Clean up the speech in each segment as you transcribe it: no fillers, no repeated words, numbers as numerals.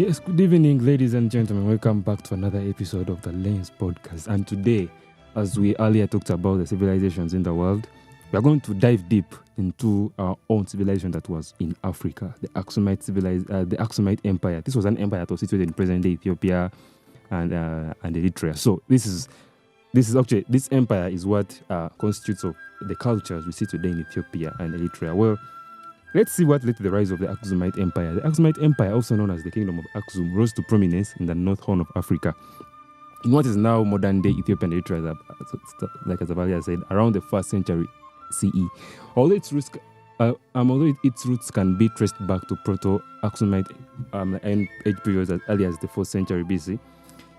Yes, good evening, ladies and gentlemen. Welcome back to another episode of the Lense podcast. And today, as we earlier talked about the civilizations in the world, we are going to dive deep into our own civilization that was in Africa, the Aksumite Empire. This was an empire that was situated in present-day Ethiopia and Eritrea. So this empire is what constitutes of the cultures we see today in Ethiopia and Eritrea. Well, let's see what led to the rise of the Aksumite Empire. The Aksumite Empire, also known as the Kingdom of Aksum, rose to prominence in the North Horn of Africa, in what is now modern-day Ethiopia and Eritrea, like as I've earlier said, around the 1st century CE. Although its roots can be traced back to Proto-Aksumite age periods as early as the 4th century BC,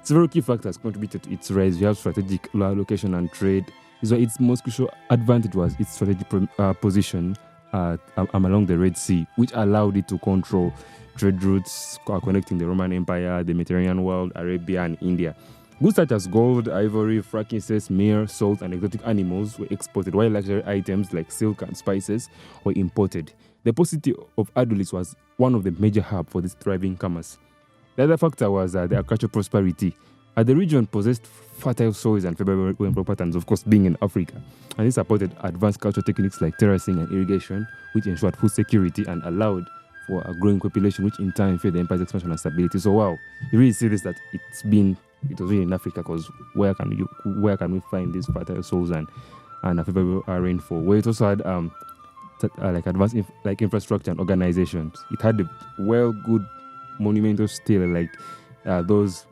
several key factors contributed to its rise. We have strategic location and trade. So its most crucial advantage was its strategic position along the Red Sea, which allowed it to control trade routes connecting the Roman Empire, the Mediterranean world, Arabia, and India. Goods such as gold, ivory, frankincense, myrrh, salt, and exotic animals were exported, while luxury items like silk and spices were imported. The port city of Adulis was one of the major hubs for this thriving commerce. The other factor was the agricultural prosperity. The region possessed fertile soils and favorable rainfall patterns, of course, being in Africa. And this supported advanced cultural techniques like terracing and irrigation, which ensured food security and allowed for a growing population, which in turn fueled the empire's expansion and stability. So, wow, you really see this, that it was really in Africa, because where can we find these fertile soils and a favorable rainfall? Where it also had advanced infrastructure and organizations. It had a good monumental stele, like those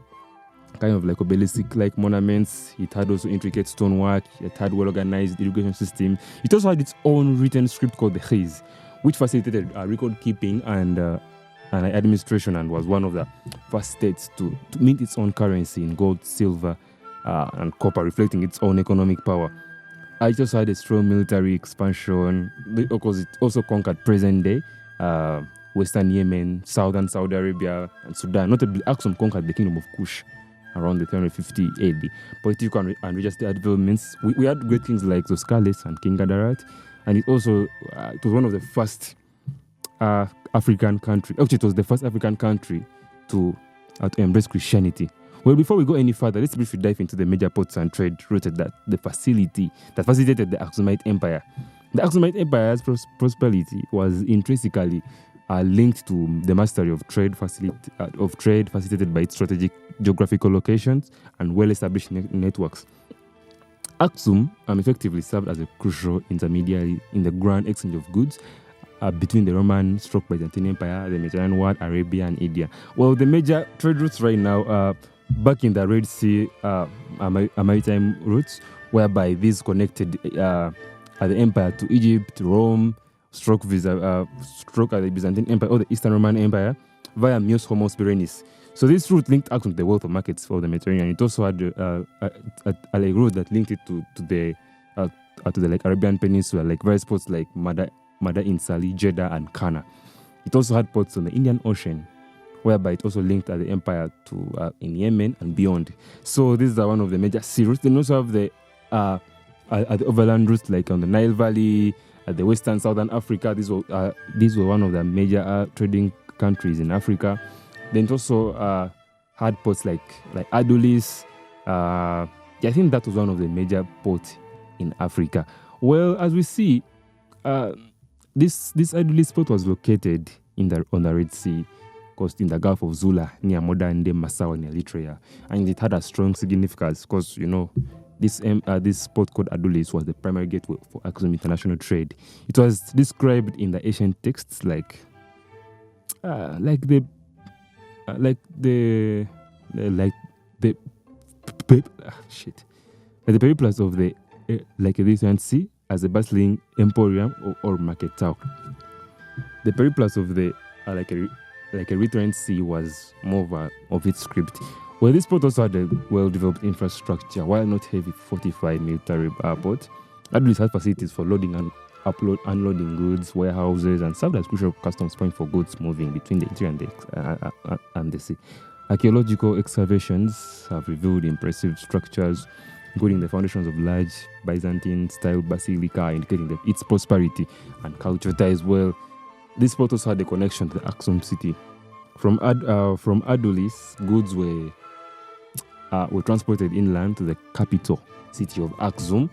kind of like obelisk-like monuments. It had also intricate stonework. It had well-organized irrigation system. It also had its own written script called the Khiz, which facilitated record keeping and administration, and was one of the first states to mint its own currency in gold, silver, and copper, reflecting its own economic power. It also had a strong military expansion, because it also conquered present-day Western Yemen, Southern Saudi Arabia, and Sudan. Notably, Aksum conquered the Kingdom of Kush around the 350 AD. Political and religious developments. We had great kings like Zoskalis and King Gadarat, and it was one of the first African country. Actually, it was the first African country to embrace Christianity. Well, before we go any further, let's briefly dive into the major ports and trade routes that facilitated the Aksumite Empire. The Aksumite Empire's prosperity was intrinsically linked to the mastery of trade facilitated by its strategic geographical locations and well-established networks. Aksum effectively served as a crucial intermediary in the grand exchange of goods between the Roman/Byzantine Empire, the Mediterranean world, Arabia, and India. Well, the major trade routes right now back in the Red Sea are maritime routes, whereby these connected the empire to Egypt, Rome, the Byzantine Empire or the Eastern Roman Empire via Meos Homos Berenice. So this route linked Aksum to the wealth of markets for the Mediterranean. It also had a road that linked it to the Arabian Peninsula, like various ports like Madain Salih, Jeddah, and Kana. It also had ports on the Indian Ocean, whereby it also linked the empire to in Yemen and beyond. So these are one of the major sea routes. Then also have the overland routes, like on the Nile Valley, the Western Southern Africa. These were one of the major trading countries in Africa. Then it also had ports like Adulis. I think that was one of the major ports in Africa. Well, as we see, this Adulis port was located on the Red Sea coast in the Gulf of Zula, near modern-day Massawa in Eritrea, and it had a strong significance because this port called Adulis was the primary gateway for Aksum international trade. It was described in the ancient texts like the periplus of the Ethiopian Sea as a bustling emporium or market town. The periplus of the Eritrean Sea was more of its script. Well, this port also had a well-developed infrastructure, while not heavy fortified military port. Adulis had facilities for loading and unloading goods, warehouses, and served as crucial customs point for goods moving between the interior and the sea. Archaeological excavations have revealed impressive structures, including the foundations of large Byzantine-style basilica, indicating its prosperity and cultural ties. Well, this port also had a connection to the Aksum city From Adulis, goods were transported inland to the capital city of Aksum.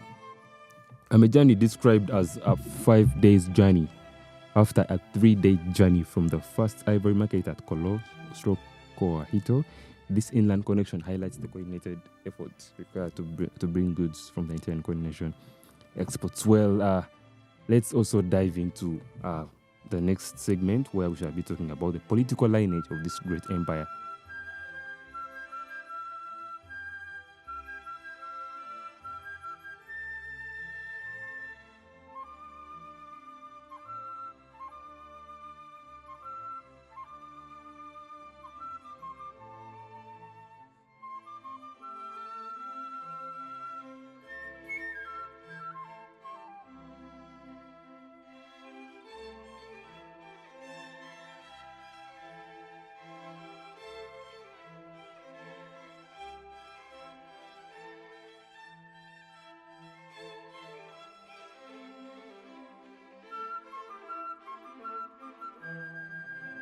A journey described as a 5 days journey after a 3-day journey from the first ivory market at Kolo/Koahito. This inland connection highlights the coordinated efforts required to bring goods from the entire coordination exports. Well, let's also dive into the next segment where we shall be talking about the political lineage of this great empire.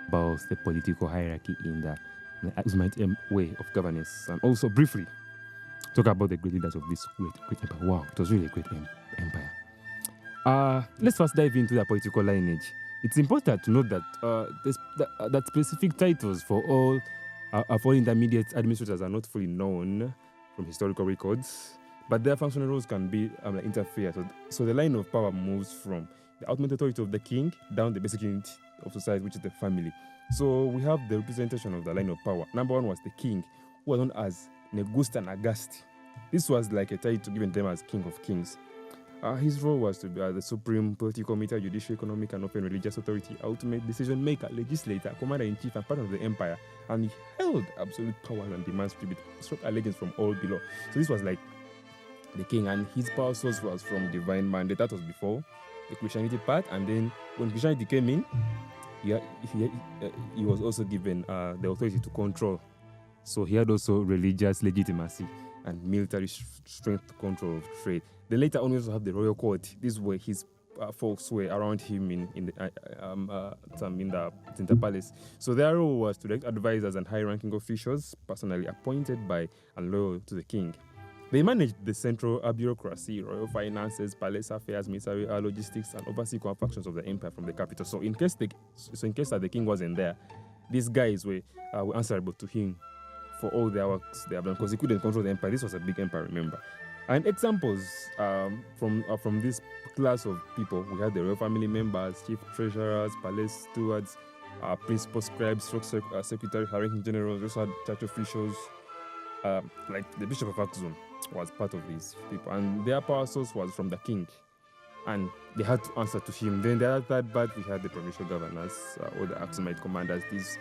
About the political hierarchy in the Aksumite way of governance, and also briefly talk about the great leaders of this great empire. Wow, it was really a great empire. Let's first dive into the political lineage. It's important to note that that specific titles for all intermediate administrators are not fully known from historical records, but their functional roles can be interfere. So the line of power moves from the ultimate authority of the king down the basic unit of society, which is the family. So we have the representation of the line of power. Number one was the king, who was known as Negusta Nagasti. This was like a title given to him as King of Kings. His role was to be the supreme political meter, judicial, economic, and often religious authority, ultimate decision maker, legislator, commander-in-chief, and part of the empire. And he held absolute power and demands tribute, struck allegiance from all below. So this was like the king, and his power source was from divine mandate. That was before the Christianity part, and then when Christianity came in, he was also given the authority to control. So he had also religious legitimacy and military strength to control of trade. Then later on, we also have the royal court. These were his folks were around him in the palace. So their role was to elect advisors and high-ranking officials personally appointed by and loyal to the king. They managed the central bureaucracy, royal finances, palace affairs, military logistics, and oversee core functions of the empire from the capital. So in case that the king wasn't there, these guys were answerable to him for all their works they have done, because he couldn't control the empire. This was a big empire, remember. And examples from this class of people, we had the royal family members, chief treasurers, palace stewards, principal scribes, secretary, high-ranking generals. We also had church officials, like the Bishop of Aksum was part of these people, and their power source was from the king, and they had to answer to him. Then the other third part, we had the provincial governors, or the Aksumite commanders. These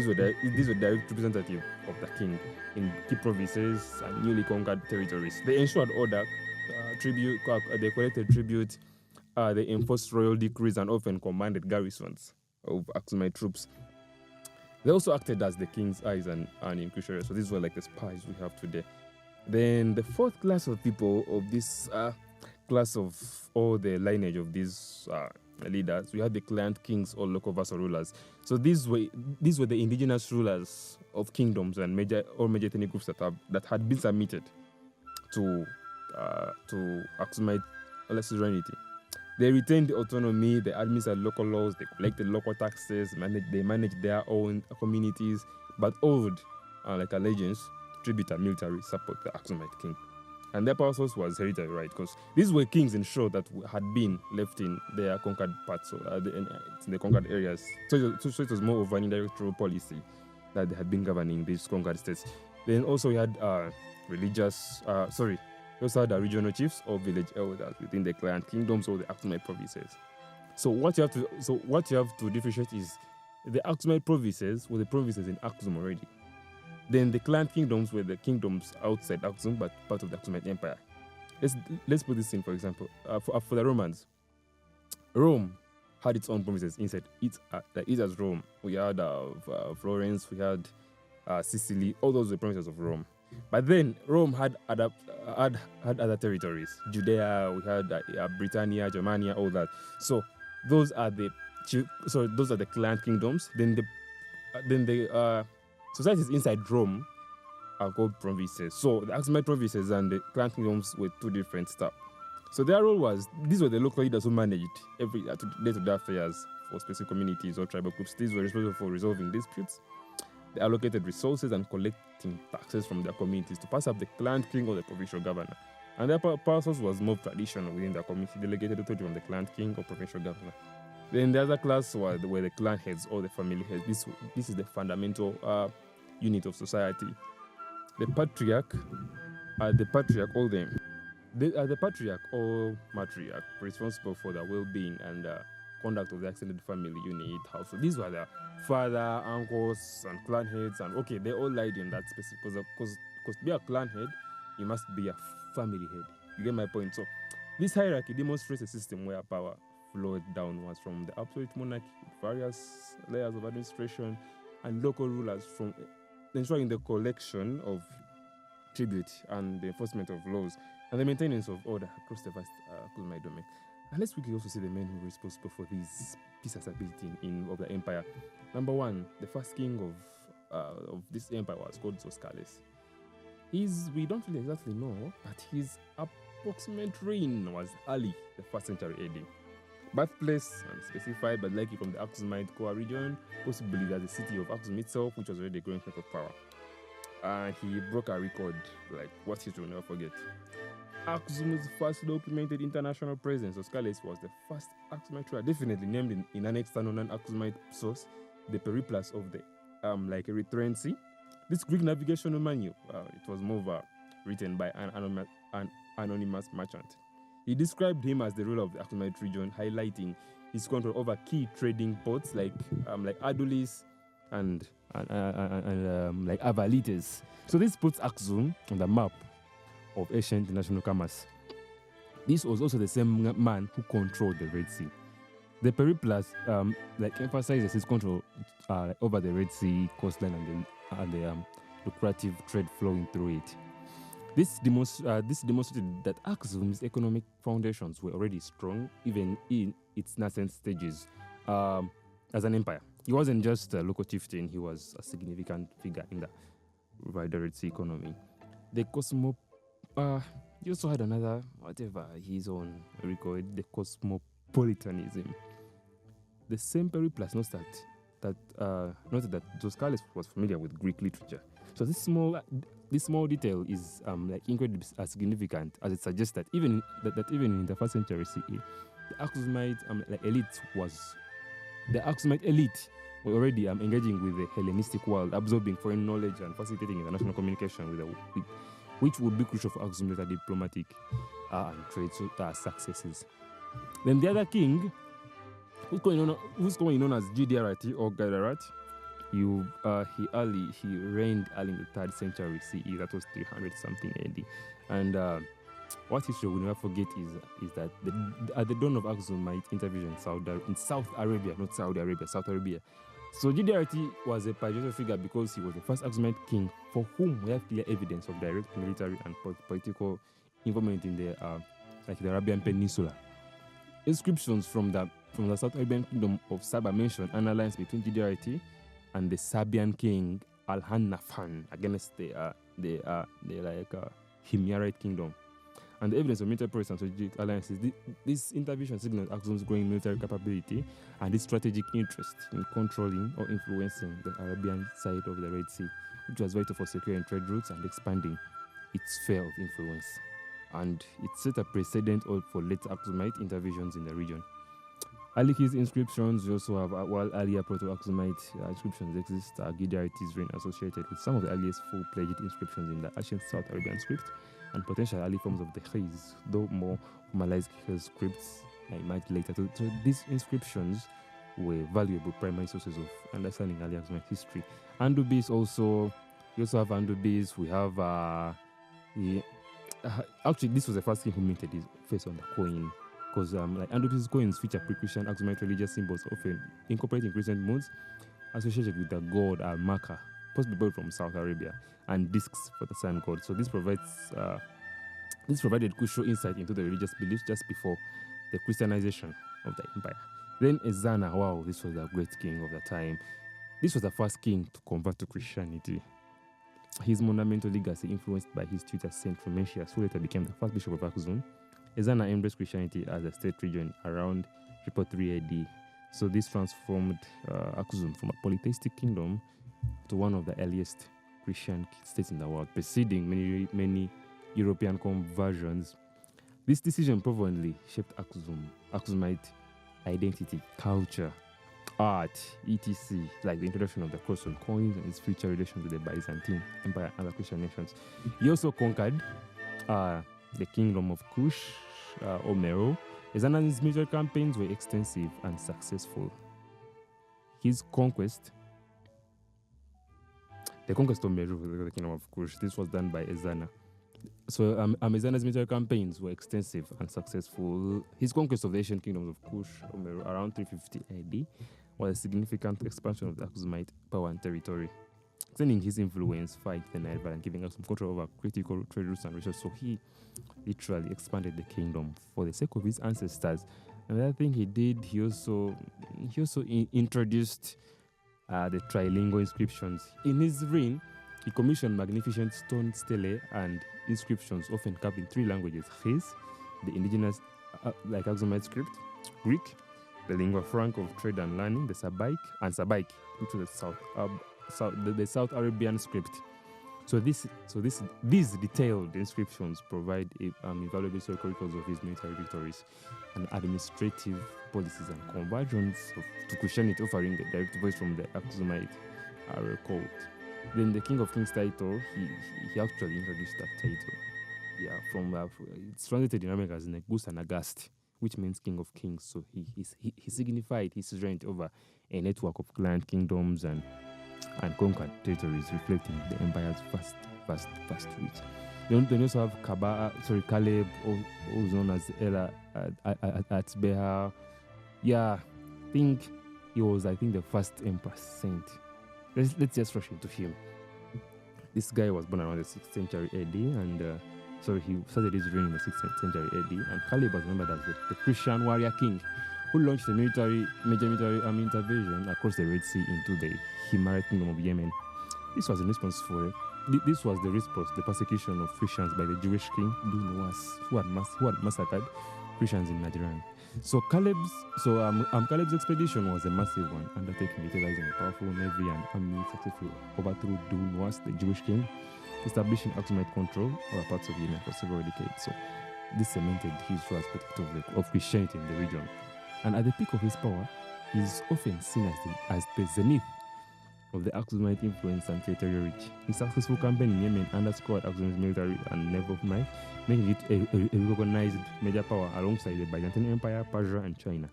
were direct representative of the king in key provinces and newly conquered territories. They ensured order, they collected tribute, they enforced royal decrees, and often commanded garrisons of Aksumite troops. They also acted as the king's eyes and inquisitors. So these were like the spies we have today. Then the fourth class of people of this class of all the lineage of these leaders, we had the client kings or local vassal rulers. So these were the indigenous rulers of kingdoms and major ethnic groups that had been submitted to Aksumite sovereignty. They retained autonomy, they administered local laws, they collected local taxes, they managed their own communities, but owed like allegiance, tribute, and military support the Aksumite king. And their power source was hereditary, right? Because these were kings in short that had been left in their conquered parts, in the conquered areas. So it was more of an indirect rule policy that they had been governing these conquered states. Then also we had we also had regional chiefs or village elders within the client kingdoms or the Aksumite provinces. So what you have to differentiate is the Aksumite provinces were the provinces in Aksum already. Then the client kingdoms were the kingdoms outside Aksum, but part of the Aksumite Empire. Let's put this in, for example, for the Romans. Rome had its own provinces inside it as Rome. We had Florence, we had Sicily. All those were provinces of Rome. But then Rome had other territories. Judea, we had Britannia, Germania, all that. So those are the client kingdoms. Then then the societies inside Rome are called provinces. So the Aksumite provinces and the clan kingdoms were two different stuff. So their role was, these were the local leaders who managed every day-to-day affairs for specific communities or tribal groups. These were responsible for resolving disputes. They allocated resources and collecting taxes from their communities to pass up the clan king or the provincial governor. And their power source was more traditional within their community, delegated authority from the clan king or provincial governor. Then the other class were the clan heads or the family heads. This is the fundamental unit of society. The patriarch, the patriarch or matriarch responsible for the well-being and conduct of the extended family unit household. These were the father, uncles, and clan heads, and okay, they all lied in that space because to be a clan head, you must be a family head. You get my point? So this hierarchy demonstrates a system where power flowed downwards from the absolute monarchy, various layers of administration, and local rulers, from ensuring the collection of tribute and the enforcement of laws and the maintenance of order across the vast colonial domain. And let's quickly also see the men who were responsible for this peace and stability of the empire. Number one, the first king of this empire was called Zoskales. We don't really exactly know, but his approximate reign was early, the 1st century AD. Birthplace unspecified, but likely from the Aksumite core region, possibly the city of Aksum itself, which was already a growing center of power. He broke a record, like what history will never forget. Aksum's first documented international presence, Zoskales was the first Aksumite ruler, definitely named in an external non-Aksumite source, the Periplus of the Erythraean Sea. This Greek navigational manual, it was more written by an anonymous merchant. He described him as the ruler of the Aksumite region, highlighting his control over key trading ports like Adulis and like Avalites. So this puts Aksum on the map of ancient international commerce. This was also the same man who controlled the Red Sea. The Periplus emphasizes his control over the Red Sea coastline and the lucrative trade flowing through it. This demonstrated that Aksum's economic foundations were already strong, even in its nascent stages as an empire. He wasn't just a local chieftain, he was a significant figure in the wider Red Sea economy. The he also had another, his own record, the cosmopolitanism. The same Periplus noted that Zoskales was familiar with Greek literature. So this small detail is incredibly significant, as it suggests that even in the 1st century CE, the Aksumite elite were already engaging with the Hellenistic world, absorbing foreign knowledge and facilitating international communication which would be crucial for Aksum's later diplomatic and trade successes. Then the other king, who's going known as Gidiarati or Gadarat, he reigned early in the 3rd century CE. That was 300 something AD. And what history will never forget is that at the dawn of Aksumite intervention in South Arabia, not Saudi Arabia, South Arabia. So Gidiarati was a pivotal figure because he was the first Aksumite king for whom we have clear evidence of direct military and political involvement in the Arabian Peninsula. Inscriptions from the South Arabian kingdom of Saba mention an alliance between Gidiarati and the Sabian king Al-Hannafan against the Himyarite kingdom. And the evidence of military presence and strategic alliances, this intervention signals Aksum's growing military capability and its strategic interest in controlling or influencing the Arabian side of the Red Sea, which was vital for securing trade routes and expanding its sphere of influence. And it set a precedent for later Aksumite interventions in the region. Aliki's inscriptions, we also have, while earlier Proto-Aksumite inscriptions exist, Gidiarati's reign associated with some of the earliest full-pledged inscriptions in the ancient South Arabian script, and potential early forms of the Khiz, though more formalized Khiz scripts emerged later. So these inscriptions were valuable primary sources of understanding early Aksumite history. Andubis also, we also have Andubis, we have, actually this was the first king who minted his face on the coin, because Andubis coins feature pre-Christian Aksumite religious symbols, often incorporating Christian modes associated with the god Al-Maka, possibly borrowed from South Arabia, and discs for the sun god. So this provided crucial insight into the religious beliefs just before the Christianization of the empire. Then Ezana, wow, this was a great king of the time. This was the first king to convert to Christianity. His monumental legacy, influenced by his tutor Saint Frumentius, who later became the first bishop of Aksum, Ezana embraced Christianity as a state religion around 333 AD. So this transformed Aksum from a polytheistic kingdom to one of the earliest Christian states in the world, preceding many European conversions. This decision profoundly shaped Aksumite identity, culture, art, etc., like the introduction of the cross on coins and its future relation to the Byzantine Empire and other Christian nations. He also conquered the Kingdom of Kush, or Meroe. Ezana's military campaigns were extensive and successful. His conquest, the conquest of Meroe, the Kingdom of Kush, this was done by Ezana. So Ezana's military campaigns were extensive and successful. His conquest of the ancient kingdoms of Kush, or Meroe, around 350 AD, was a significant expansion of the Aksumite power and territory, extending his influence far into the Nile Valley and giving us some control over critical trade routes and resources. So he literally expanded the kingdom for the sake of his ancestors. Another thing he did, he also introduced the trilingual inscriptions. In his reign, he commissioned magnificent stone stelae and inscriptions, often carved in 3 languages: his, the indigenous like Aksumite script, Greek, the lingua franca of trade and learning, the Sabaik, which was the South Arabian script. So these detailed inscriptions provide invaluable historical records of his military victories and administrative policies and conversions to Christianity, offering the direct voice from the Aksumite cult. Then the King of Kings title, he actually introduced that title. Yeah, from it's translated in America as Negus and Agast, which means King of Kings. So he signified his reign over a network of client kingdoms and conquered territories, reflecting the empire's vast reach. Then you also have Caleb, also known as Ella at Beha. Yeah, I think he was the first emperor saint. Let's just rush into him. This guy was born around the 6th century AD, and he started his reign in the 6th century AD. And Caleb was remembered as the Christian warrior king who launched a major military army intervention across the Red Sea into the Himarite kingdom of Yemen. This was the response to the persecution of Christians by the Jewish king Dunawas, who had massacred Christians in Najran. So Caleb's expedition was a massive one, undertaken utilizing a powerful navy and army, successfully overthrew Dunawas, the Jewish king, establishing Aksumite control over parts of Yemen for several decades. So this cemented his role as protector of Christianity in the region. And at the peak of his power, he is often seen as the zenith of the Aksumite influence and territorial reach. His successful campaign in Yemen underscored Aksum's military and naval might, making it a recognized major power alongside the Byzantine Empire, Persia, and China.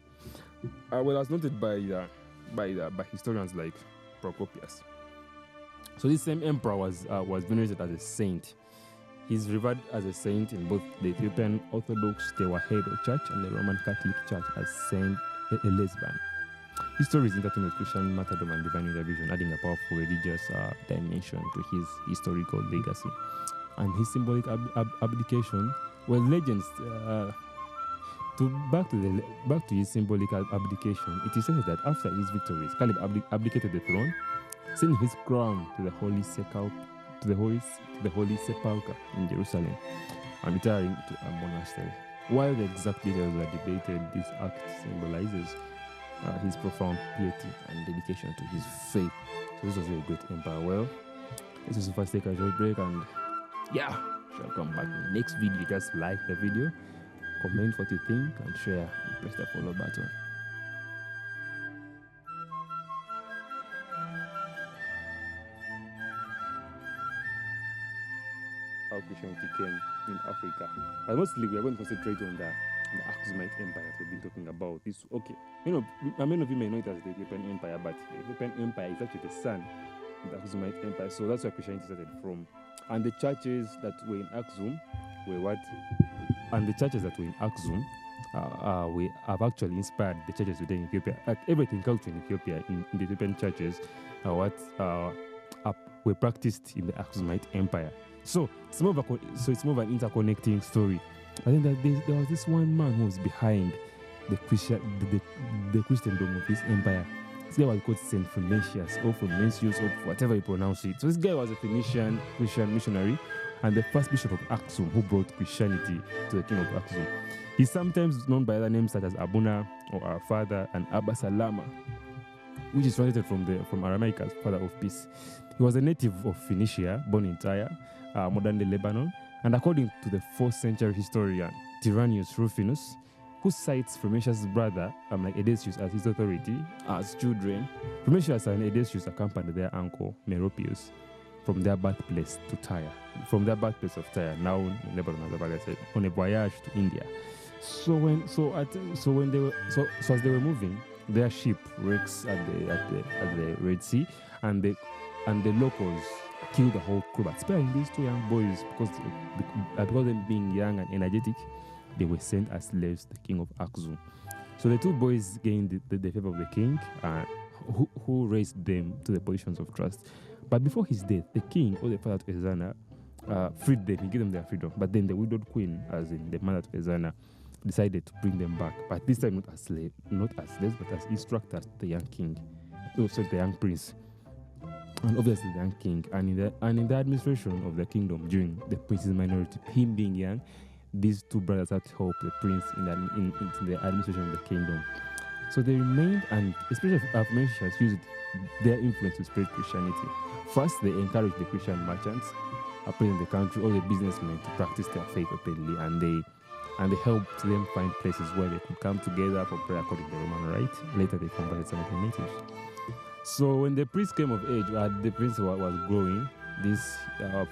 As noted by historians like Procopius. So this same emperor was venerated as a saint. He's revered as a saint in both the Ethiopian Orthodox Tewahedo Church and the Roman Catholic Church as Saint Elizabeth. His story is intertwined with Christian martyrdom and divine intervention, adding a powerful religious dimension to his historical legacy. And his symbolic abdication, legends. Back to his symbolic abdication, it is said that after his victories, Caleb abdicated the throne, sending his crown to the Holy Sepulchre in Jerusalem, and retiring to a monastery. While the exact details are debated, this act symbolizes his profound piety and dedication to his faith. So this was a great empire. Well, let's just first take a short break, and shall come back in the next video. Just like the video, comment what you think, and share, and press the follow button. How Christianity came in Africa, but mostly we are going to concentrate on the Aksumite Empire that we've been talking about. This many of you may know it as the Ethiopian Empire, but the Ethiopian Empire is actually the son of the Aksumite Empire. So that's where Christianity started from. And the churches that were in Aksum we have actually inspired the churches within Ethiopia. Like everything culture in Ethiopia, in the Ethiopian churches, were practiced in the Aksumite Empire. So it's more of an interconnecting story. I think that there was this one man who was behind the Christendom of his empire. This guy was called Saint Frumentius or Frumentius or whatever you pronounce it. So this guy was a Phoenician Christian missionary and the first bishop of Aksum who brought Christianity to the king of Aksum. He's sometimes known by other names such as Abuna or our father and Abba Salama, which is translated from Aramaic as father of peace. He was a native of Phoenicia, born in Tyre, modern-day Lebanon, and according to the 4th century historian Tyrannius Rufinus, who cites Frumentius' brother, like Edesius, as his authority, as children, Frumentius and Edesius accompanied their uncle Meropius from their birthplace to Tyre, from their birthplace of Tyre, now in Lebanon, as I said, on a voyage to India. So as they were moving, their ship wrecks at the Red Sea, and the locals killed the whole crew, but sparing these 2 young boys because of them being young and energetic. They were sent as slaves to the king of Aksum. So the 2 boys gained the favor of the king, who raised them to the positions of trust. But before his death, the king, or the father to Ezana, freed them. He gave them their freedom. But then the widowed queen, as in the mother to Ezana, decided to bring them back. But this time not as slaves, but as instructors to the young king. The young prince. And obviously the young king. And in the administration of the kingdom during the prince's minority, him being young, these 2 brothers had to help the prince in the administration of the kingdom. So they remained, and especially Frumentius used their influence to spread Christianity. First, they encouraged the Christian merchants present in the country, all the businessmen, to practice their faith openly, and they helped them find places where they could come together for prayer according to the Roman rite. Later, they converted some of the natives. So when the prince came of age, the prince was growing, this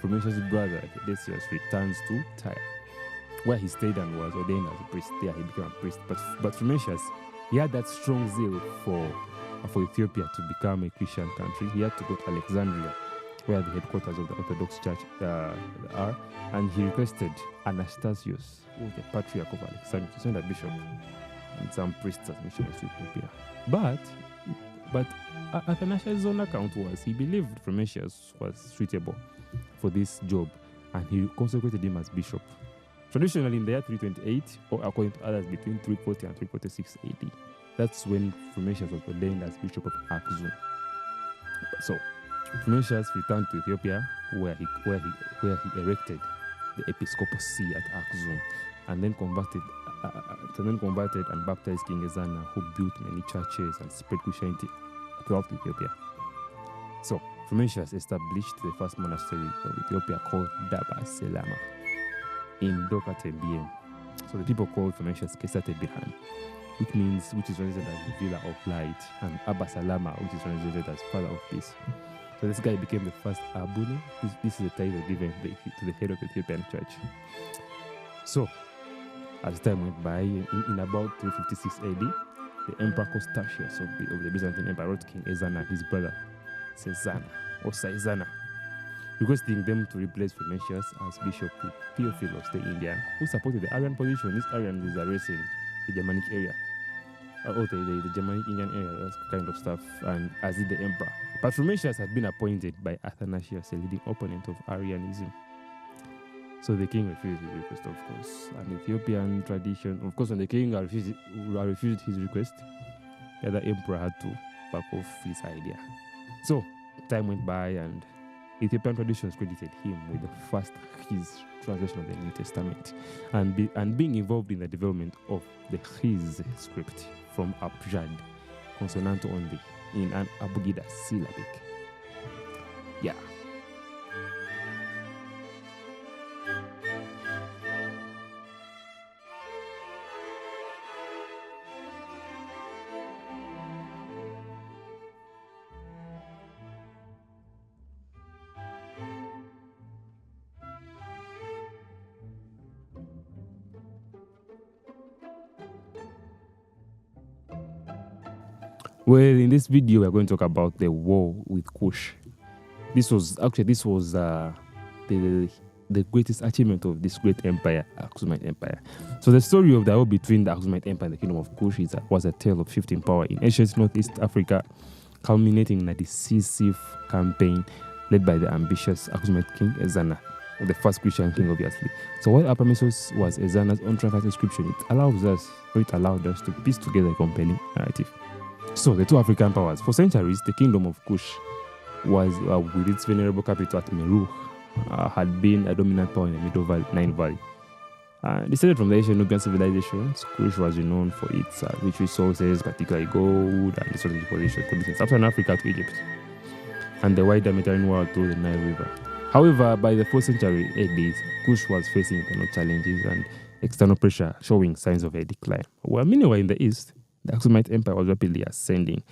Frumentius' brother, Decius, returns to Tyre, where he stayed and was ordained as a priest. There he became a priest. But Frumentius, he had that strong zeal for Ethiopia to become a Christian country. He had to go to Alexandria, where the headquarters of the Orthodox Church are, and he requested Anastasius, who was the patriarch of Alexandria, to send a bishop and some priests as missionaries to Ethiopia. But Athanasius' own account was he believed Frumentius was suitable for this job, and he consecrated him as bishop. Traditionally, in the year 328, or according to others, between 340 and 346 AD, that's when Frumentius was ordained as Bishop of Aksum. So, Frumentius returned to Ethiopia, where he erected the episcopal see at Aksum, and then converted and baptized King Ezana, who built many churches and spread Christianity throughout Ethiopia. So, Frumentius established the first monastery of Ethiopia called Daba Selama in Doka Tembien. So the people called Frumentius Kesate Birhan, which is translated as the Villa of Light, and Abba Salama, which is translated as Father of Peace. So this guy became the first Abune. This is a title given to the head of the Ethiopian church. So, as time went by, in about 356 AD, the Emperor Constantius of the Byzantine Empire wrote King Ezana and his brother Saizana, requesting them to replace Frumentius as bishop with Theophilos the Indian, who supported the Arian position. This Arian is addressing the Germanic area, the Germanic Indian area, that kind of stuff, and as did the emperor. But Frumentius had been appointed by Athanasius, a leading opponent of Arianism. So the king refused his request, of course. An Ethiopian tradition, of course, when the king refused his request, the other emperor had to back off his idea. So time went by, and Ethiopian traditions credited him with his translation of the New Testament, and being involved in the development of the his script from Abjad, consonant only, in an Abugida syllabic. Yeah. Well, in this video, we're going to talk about the war with Kush. This was the greatest achievement of this great empire, Aksumite Empire. So the story of the war between the Aksumite Empire and the Kingdom of Kush was a tale of shifting power in ancient Northeast Africa, culminating in a decisive campaign led by the ambitious Aksumite king Ezana, the first Christian king, obviously. So while Apamisos was Ezana's own triumphant inscription, it allowed us to piece together a compelling narrative. So the two African powers. For centuries, the Kingdom of Kush was, with its venerable capital at Meru, had been a dominant power in the middle Nile Valley. Descended from the ancient Nubian civilizations, Kush was renowned for its rich resources, particularly gold and strategic position connecting Southern Africa to Egypt and the wider Mediterranean world through the Nile River. However, by the 4th century AD, Kush was facing internal challenges and external pressure, showing signs of a decline. Well, meanwhile, in the east, the Aksumite Empire was rapidly ascending.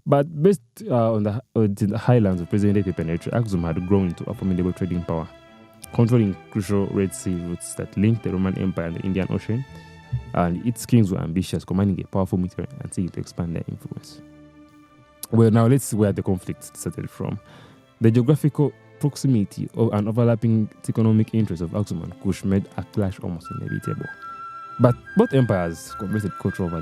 But based on the highlands of present-day Ethiopian Eritrea, Aksum had grown into a formidable trading power, controlling crucial Red Sea routes that linked the Roman Empire and the Indian Ocean, and its kings were ambitious, commanding a powerful military and seeking to expand their influence. Well, now let's see where the conflict started from. The geographical proximity and overlapping economic interests of Aksum and Kush made a clash almost inevitable. But both empires competed control over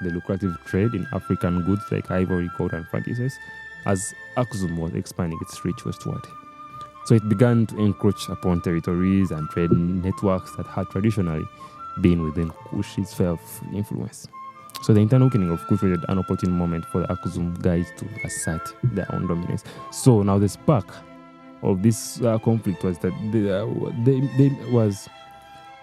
the lucrative trade in African goods like ivory, gold, and frankincense, as Aksum was expanding its reach westward. So it began to encroach upon territories and trade networks that had traditionally been within Kush's sphere of influence. So the internal weakening of Kush created an opportune moment for the Aksum guys to assert their own dominance. So now the spark of this conflict was that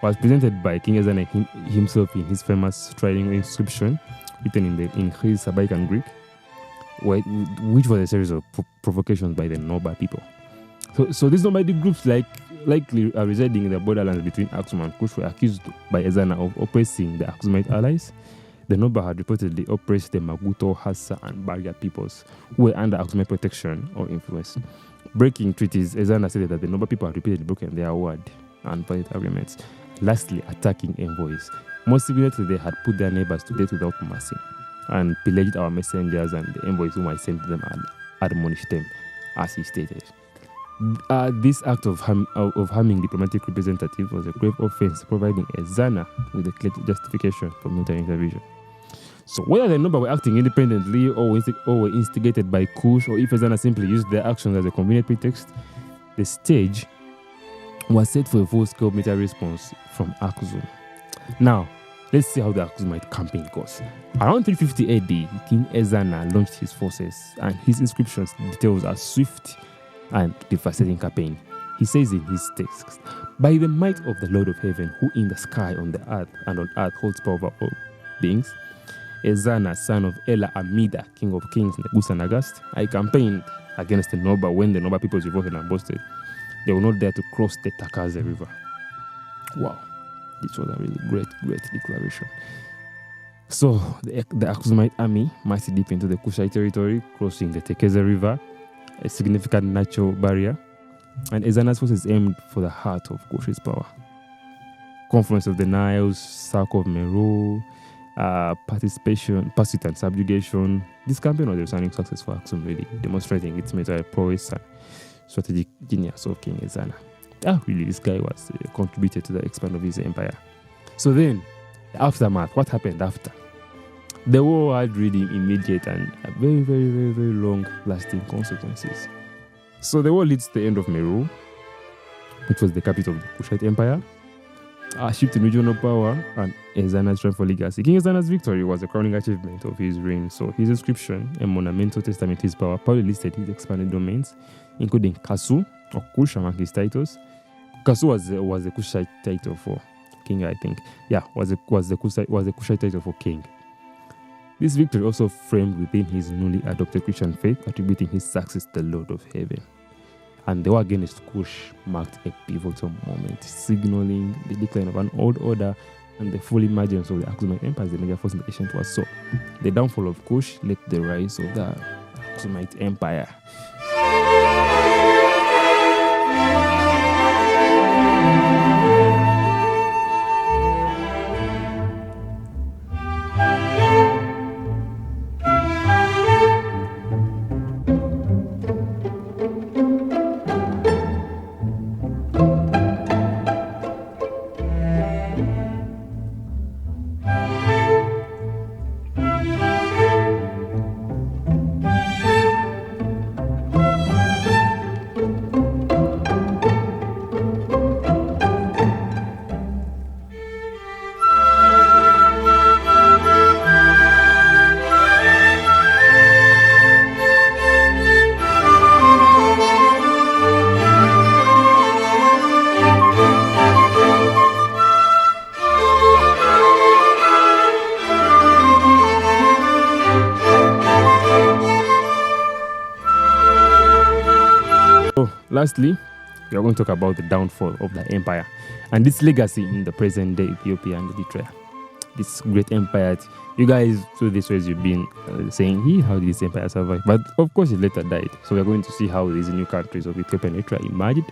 was presented by King Ezana himself in his famous Trident inscription written in his Sabaican Greek, which was a series of provocations by the Noba people. So these nomadic groups likely residing in the borderlands between Aksum and Kush were accused by Ezana of oppressing the Aksumite allies. The Noba had reportedly oppressed the Maguto, Hassa, and Baria peoples who were under Aksumite protection or influence. Breaking treaties, Ezana said that the Noba people had repeatedly broken their word and violated agreements. Lastly, attacking envoys. More significantly, they had put their neighbors to death without mercy and pillaged our messengers, and the envoys whom I sent them and admonished them, as he stated. This act of harming diplomatic representatives was a grave offense, providing Ezana with a clear justification for military intervention. So whether the Noba were acting independently or were instigated by Kush, or if Ezana simply used their actions as a convenient pretext, the stage was set for a full-scale military response from Aksum. Now, let's see how the Aksumite campaign goes. Around 350 AD, King Ezana launched his forces, and his inscriptions details a swift and devastating campaign. He says in his text, "By the might of the Lord of Heaven, who in the sky, on the earth, and on earth holds power over all beings, Ezana, son of Ela Amida, king of kings, Negus and Agast, I campaigned against the Noba when the Noba peoples revolted and boasted they were not there to cross the Takaze River." Wow, this was a really great declaration. So the Aksumite army marched deep into the Kushite territory, crossing the Tekeze River, a significant natural barrier, and Ezana's forces aimed for the heart of Kush's power. Confluence of the Niles, Circle of Meru, pursuit and subjugation. This campaign was a resounding success for Aksum, really demonstrating its military prowess and strategic genius of King Ezana. Really, this guy was contributed to the expansion of his empire. So then, the aftermath, what happened after? The war had really immediate and very, very, very, very long-lasting consequences. So the war leads to the end of Meru, which was the capital of the Kushite Empire, a shift in regional power, and Ezana's triumphal legacy. King Ezana's victory was a crowning achievement of his reign. So his inscription, a monumental testament to his power, probably listed his expanded domains, including Kasu, or Kush among his titles. Kasu was a Kushite title for king, I think. Yeah, was a Kushite title for king. This victory also framed within his newly adopted Christian faith, attributing his success to the Lord of Heaven. And the war against Kush marked a pivotal moment, signaling the decline of an old order and the full emergence of the Aksumite Empire as the major force in the ancient world. So, the downfall of Kush led to the rise of the Aksumite Empire. Lastly, we are going to talk about the downfall of the empire and its legacy in the present-day Ethiopia and Eritrea. This great empire, you guys, through this ways you've been saying, how did this empire survive? But of course, it later died. So we are going to see how these new countries of Ethiopia and Eritrea emerged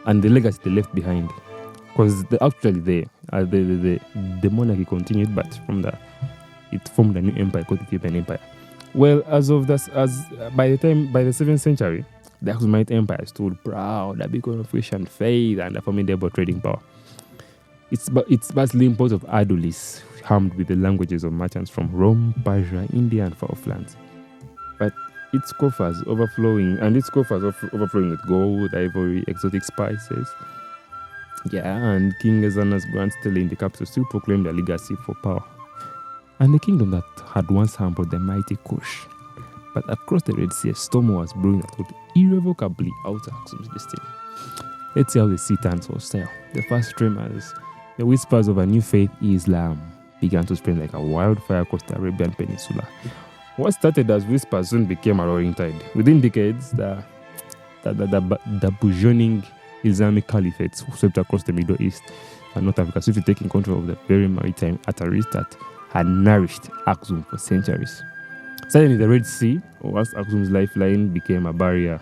and the legacy they left behind. Because actually, the monarchy continued, but it formed a new empire called Ethiopian Empire. Well, by the 7th century, the Aksumite Empire stood proud, a beacon of Christian faith and a formidable trading power. It's vastly imposed of Adulis, armed with the languages of merchants from Rome, Persia, India, and far off lands. But its coffers overflowing with gold, ivory, exotic spices. And King Ezana's grand stele in the capital still proclaimed their legacy for power. And the kingdom that had once hampered the mighty Kush. But across the Red Sea, a storm was brewing that would irrevocably alter Aksum's destiny. Let's see how the sea turns hostile. The first tremors, the whispers of a new faith, Islam, began to spread like a wildfire across the Arabian Peninsula. What started as whispers soon became a roaring tide. Within decades, the burgeoning Islamic caliphates swept across the Middle East and North Africa, swiftly taking control of the very maritime arteries that had nourished Aksum for centuries. Suddenly, the Red Sea, as Aksum's lifeline, became a barrier,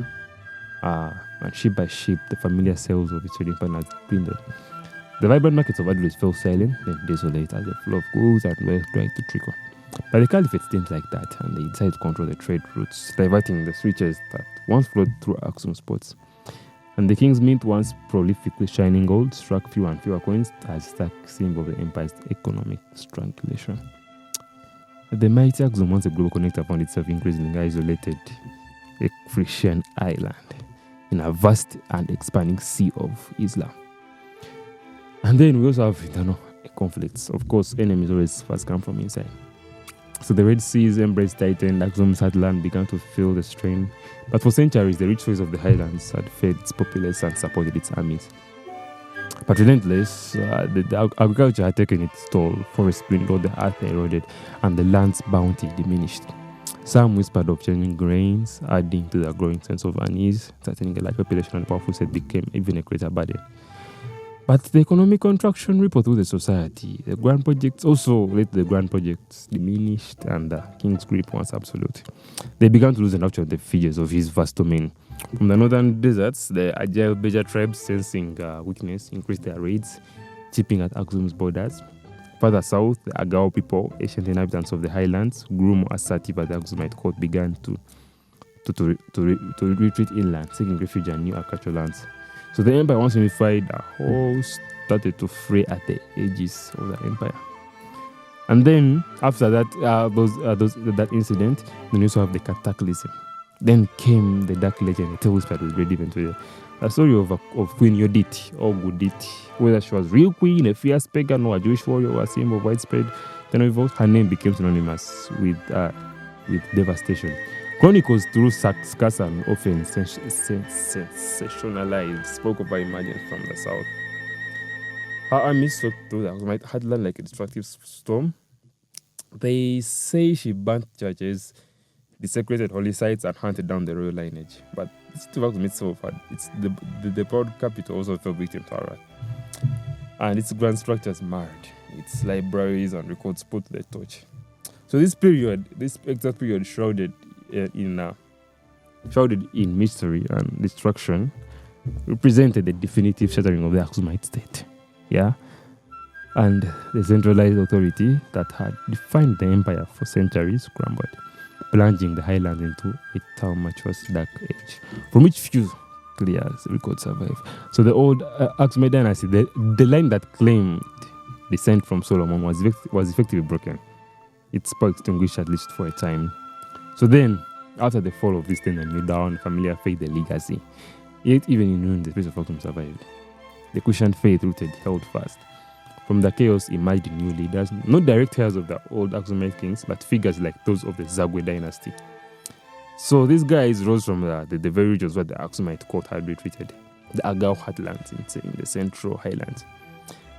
and ship by ship, the familiar sails of its trading partners dwindled. The vibrant markets of Adulis fell silent, then desolate as the flow of goods and wealth tried to trickle. But the caliphates didn't like that, and they decided to control the trade routes, diverting the riches that once flowed through Aksum's ports. And the king's mint, once prolific with shining gold, struck fewer and fewer coins as stark symbol of the empire's economic strangulation. The mighty Aksum, once a global connector, found itself increasingly isolated, a Christian island in a vast and expanding sea of Islam. And then we also have internal conflicts. Of course, enemies always first come from inside. So the Red Sea's embrace tightened, Aksum's heartland began to feel the strain. But for centuries, the rich soils of the highlands had fed its populace and supported its armies. But relentless, the agriculture had taken its toll, forests dwindled, the earth eroded, and the land's bounty diminished. Some whispered of changing grains, adding to the growing sense of unease, threatening a large population and powerful state became even a greater burden. But the economic contraction rippled through the society. The grand projects also led to the grand projects diminished, and the king's grip was absolute. They began to lose the nurture of the figures of his vast domain. From the northern deserts, the agile Beja tribes, sensing weakness, increased their raids, chipping at Aksum's borders. Further south, the Agao people, ancient inhabitants of the highlands, grew more assertive as the Aksumite court began to retreat inland, seeking refuge in new agricultural lands. So the empire, once unified, a whole started to fray at the edges of the empire. And then, after that, that incident, then you also have the cataclysm. Then came the dark legend, the tale whispered was read even today. A story of Queen Yodit, or Gudit, whether she was real queen, a fierce pagan, or a Jewish warrior, or a symbol of widespread revolt. Her name became synonymous with devastation. Chronicles through scarce and often sensationalized spoke of her emergence from the south. Her army swept through the Aksumite heartland like a destructive storm. They say she burnt churches, desecrated holy sites, and hunted down the royal lineage. But it's to Aksum itself, the proud capital also fell victim to her wrath. And its grand structures marred. Its libraries and records put to the torch. So this exact period shrouded in mystery and destruction, represented the definitive shattering of the Aksumite state. And the centralized authority that had defined the empire for centuries crumbled, plunging the highlands into a tumultuous dark age, from which few clear records survive. So the old Aksumite dynasty, the line that claimed descent from Solomon was effectively broken. Its power extinguished at least for a time. So then, after the fall of this then a new down, familiar faith, the legacy, yet even in ruin, the space of Aksum survived. The Christian faith rooted held fast. From the chaos emerged new leaders, not direct heirs of the old Aksumite kings, but figures like those of the Zagwe dynasty. So these guys rose from the very regions where the Aksumite court had retreated, the Agao heartlands in the central highlands.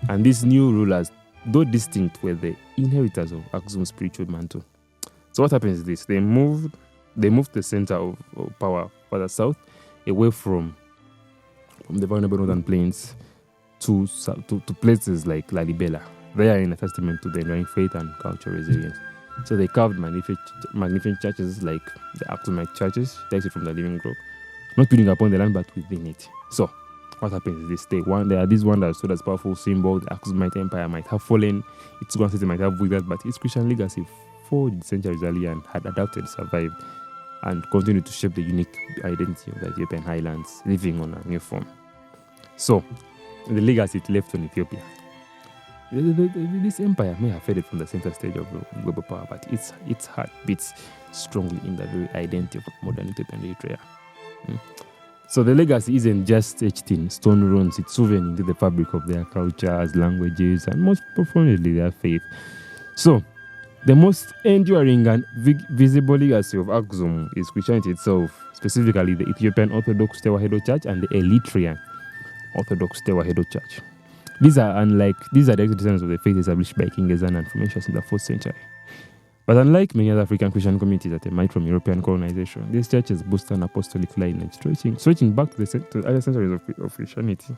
And these new rulers, though distinct, were the inheritors of Aksum's spiritual mantle. So what happens is this: they moved the center of power further south, away from from the vulnerable northern plains to places like Lalibela. They are in a testament to the enduring faith and cultural resilience. So they carved magnificent churches like the Aksumite churches, takes it from the living rock, not building upon the land but within it. So what happens is there are these one that stood as powerful symbol. The Aksumite Empire might have fallen, its one city might have withered, but its Christian legacy forged centuries earlier and had adapted, survived, and continued to shape the unique identity of the Ethiopian highlands, living on a new form. So, the legacy it left on Ethiopia. This empire may have faded from the center stage of global power, but its heart beats strongly in the very identity of modern Ethiopian Eritrea. So the legacy isn't just etched in stone runes, it's woven into the fabric of their cultures, languages, and most profoundly their faith. So, the most enduring and visible legacy of Aksum is Christianity itself, specifically the Ethiopian Orthodox Tewahedo Church and the Eritrean Orthodox Tewahedo Church. These are the descendants of the faith established by King Ezana and Frumentius in the 4th century. But unlike many other African Christian communities that emerged from European colonization, these churches boast an apostolic lineage, stretching back to the early centuries of Christianity,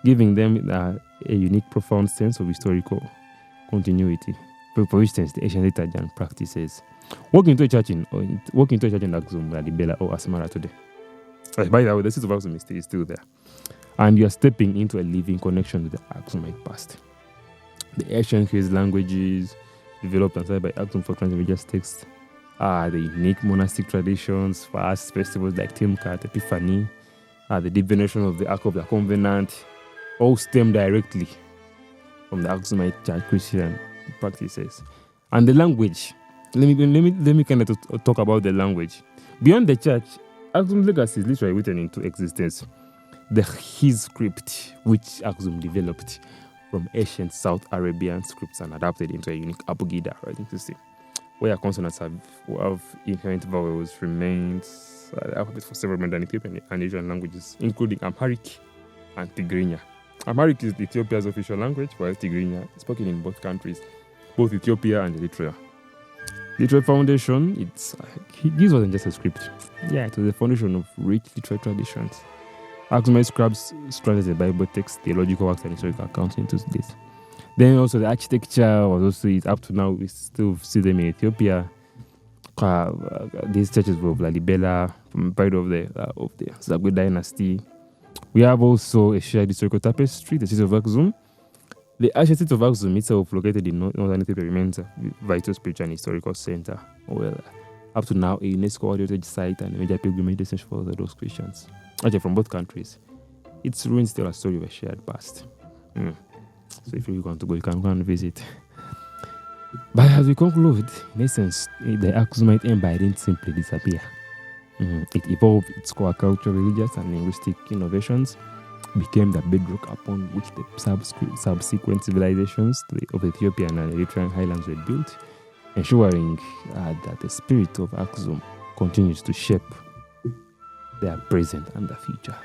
giving them a unique, profound sense of historical continuity. For instance, the ancient liturgy and practices. Walk into a church in Aksum, Lalibela, or Asmara today. By the way, the city of Aksum is still there. And you are stepping into a living connection with the Aksumite past. The ancient languages developed and started by Aksum for religious texts, the unique monastic traditions, fasts, festivals like Timkat, Epiphany, the divination of the Ark of the Covenant, all stem directly from the Aksumite church Christian practices. And the language, let me kind of talk about the language. Beyond the church, Aksum's legacy is literally written into existence. His script, which Aksum developed from ancient South Arabian scripts and adapted into a unique Abugida writing system, where consonants have inherent vowels, remains the alphabet for several modern Ethiopian and Asian languages, including Amharic and Tigrinya. Amharic is Ethiopia's official language, while Tigrinya is spoken in both countries, both Ethiopia and Eritrea. Literary foundation, this wasn't just a script. Yeah, it was the foundation of rich literary traditions. Aksumite scribes translated Bible texts, theological works, and historical accounts into this. Then also the architecture was also up to now. We still see them in Ethiopia. These churches were of Lalibela, from the period of the Zagwe dynasty. We have also a shared historical tapestry, the city of Aksum. The ancient city of Aksum itself, located in northern Ethiopia, remains a vital spiritual and historical center. Well, up to now, a UNESCO World Heritage Site and a major pilgrimage destination for Orthodox Christians. Actually, from both countries. Its ruins tell a story of a shared past. So if you want to go, you can go and visit. But as we conclude, in essence, the Aksumite Empire didn't simply disappear. It evolved its core cultural, religious, and linguistic innovations, became the bedrock upon which the subsequent civilizations of the Ethiopian and Eritrean highlands were built, ensuring that the spirit of Aksum continues to shape their present and the future.